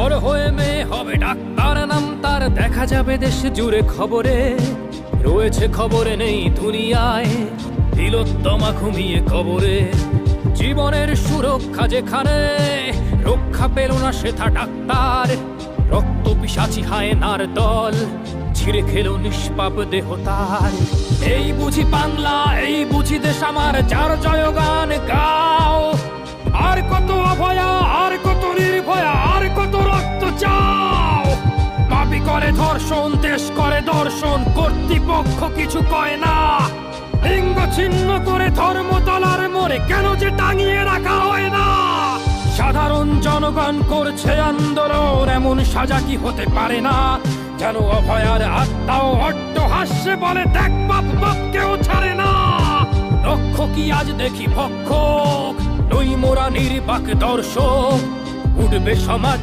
বড় হয়ে মেয়ে হবে ডাক্তার, নাম তার দেখা যাবে দেশ জুড়ে খবরে। রয়েছে খবরে নেই দুনিয়ায়, তিলোত্তমা ঘুমিয়ে কবরে। জীবনের সুরক্ষা যেখানে, রক্ষা পেল না সেথা ডাক্তার। রক্ত পিশাচি হায়নার দল, ছিঁড়ে খেলো নিষ্পাপ দেহ তার। এই বুঝি বাংলা, এই বুঝি দেশ আমার, যার জয়গান গাও। আর কত অভয়া, আর কত নির্ভয়া, আর কত রক্ত চাও। পাপী করে ধর্ষণ, দেশ করে দর্শন, কর্তৃপক্ষ কিছু কয় না। লিঙ্গ ছিন্ন করে ধর্ম তলার মোড়ে কেন যে টাঙিয়ে রাখা হয় না। সাধারণ জনগণ করছে আন্দোলন, এমন সাজা কি হতে পারে না। যেন অভয়ার আত্মাও অট্ট হাস্যে বলে, দেখ বাপ বাপ কেউ ছাড়ে না। লক্ষ কি আজ দেখি ভক্ষক, নই মোরা নির্বাক দর্শক। উঠবে সমাজ